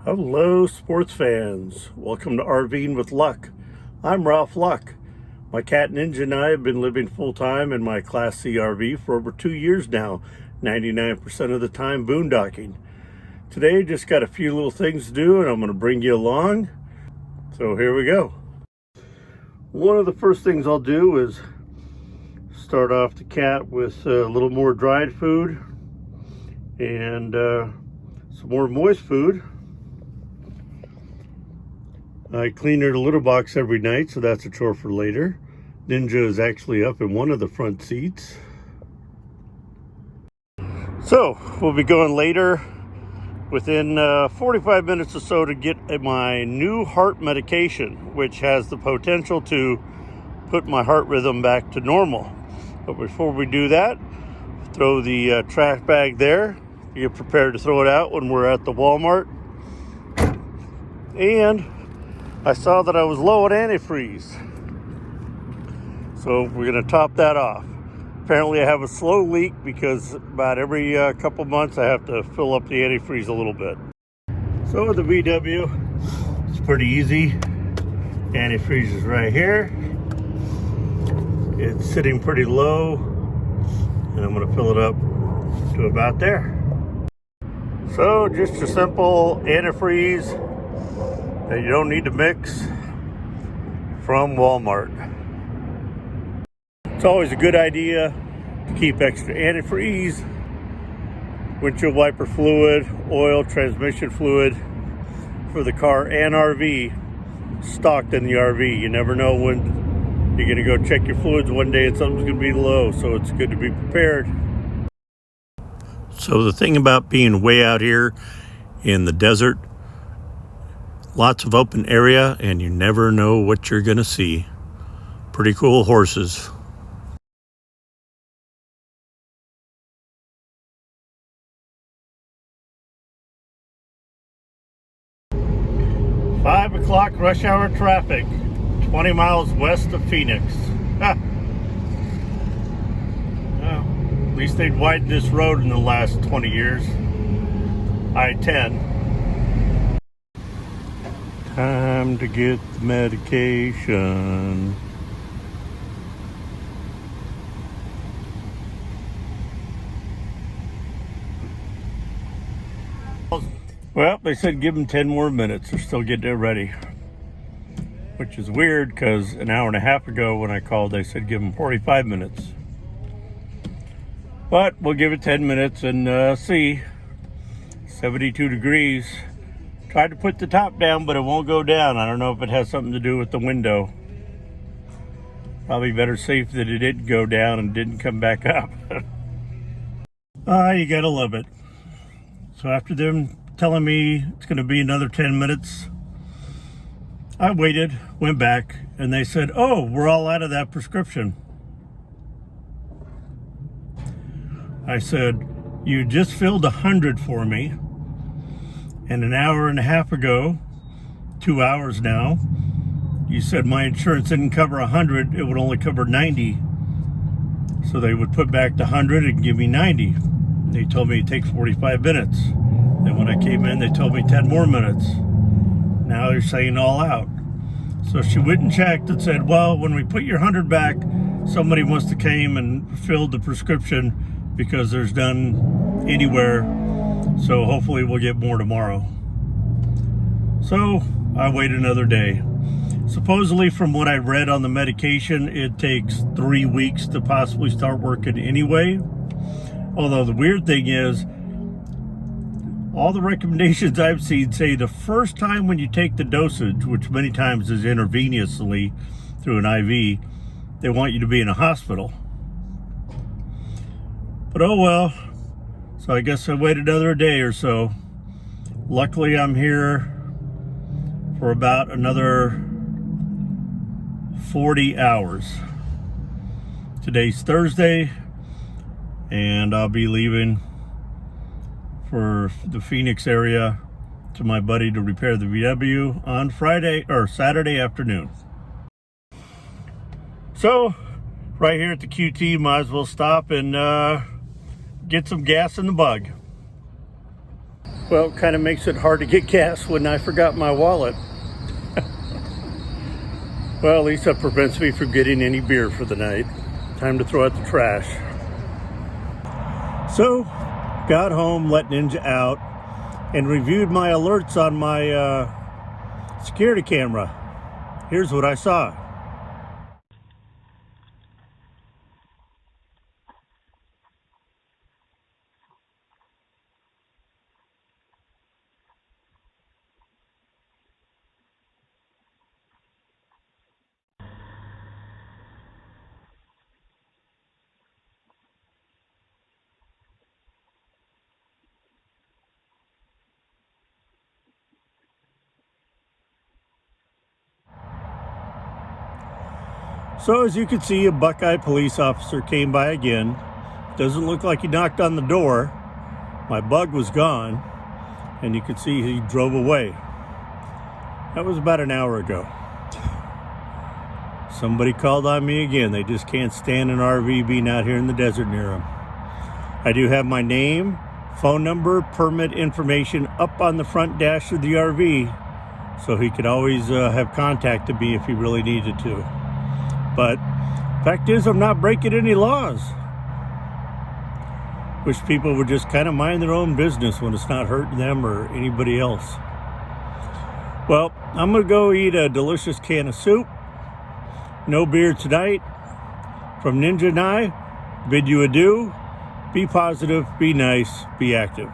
Hello, sports fans. Welcome to RVing with Luck. I'm Ralph Luck. My cat Ninja and I have been living full-time in my Class C RV for over 2 years now, 99% of the time boondocking. Today, just got a few little things to do, and I'm going to bring you along. So here we go. One of the first things I'll do is start off the cat with a little more dried food and some more moist food. I clean her litter box every night, so that's a chore for later. Ninja is actually up in one of the front seats. So, we'll be going later within 45 minutes or so to get my new heart medication, which has the potential to put my heart rhythm back to normal. But before we do that, throw the trash bag there. You get prepared to throw it out when we're at the Walmart. And I saw that I was low on antifreeze, so we're going to top that off. Apparently I have a slow leak because about every couple months I have to fill up the antifreeze a little bit. So with the VW, it's pretty easy. Antifreeze is right here. It's sitting pretty low, and I'm going to fill it up to about there. So just a simple antifreeze that you don't need to mix from Walmart. It's always a good idea to keep extra antifreeze, windshield wiper fluid, oil, transmission fluid for the car and RV stocked in the RV. You never know when you're going to go check your fluids one day and something's going to be low, so it's good to be prepared. So the thing about being way out here in the desert, lots of open area, and you never know what you're going to see. Pretty cool horses. Five o'clock rush hour traffic, 20 miles west of Phoenix. Well, at least they'd widened this road in the last 20 years. I-10. Time to get the medication. Well, they said give them 10 more minutes. They're still getting it ready, which is weird because an hour and a half ago when I called, they said give them 45 minutes. But we'll give it 10 minutes and see. 72 degrees. Tried to put the top down, but it won't go down. I don't know if it has something to do with the window. Probably better safe that it didn't go down and didn't come back up. You gotta love it. So after them telling me it's gonna be another 10 minutes, I waited, went back, and they said, oh, we're all out of that prescription. I said, you just filled 100 for me. And an hour and a half ago, 2 hours now, you said my insurance didn't cover 100, it would only cover 90. So they would put back the 100 and give me 90. They told me it'd take 45 minutes. Then when I came in, they told me 10 more minutes. Now they're saying all out. So she went and checked and said, well, when we put your 100 back, somebody must have came and filled the prescription because there's none anywhere. So hopefully we'll get more tomorrow. So I wait another day. Supposedly from what I read on the medication, it takes 3 weeks to possibly start working anyway. Although the weird thing is, all the recommendations I've seen say the first time when you take the dosage, which many times is intravenously through an IV, they want you to be in a hospital. But oh well. So I guess I wait another day or so. Luckily, I'm here for about another 40 hours. Today's Thursday, and I'll be leaving for the Phoenix area to my buddy to repair the VW on Friday or Saturday afternoon. So, right here at the QT, might as well stop and get some gas in the bug. Well, it kind of makes it hard to get gas when I forgot my wallet. Well, at least that prevents me from getting any beer for the night. Time to throw out the trash. So, got home, let Ninja out, and reviewed my alerts on my security camera. Here's what I saw. So as you can see, a Buckeye police officer came by again. Doesn't look like he knocked on the door. My bug was gone, and you could see he drove away. That was about an hour ago. Somebody called on me again. They just can't stand an RV being out here in the desert near them. I do have my name, phone number, permit information up on the front dash of the RV, so he could always have contact to me if he really needed to. But fact is, I'm not breaking any laws. Wish people would just kind of mind their own business when it's not hurting them or anybody else. Well, I'm going to go eat a delicious can of soup. No beer tonight. From Ninja and I, bid you adieu. Be positive, be nice, be active.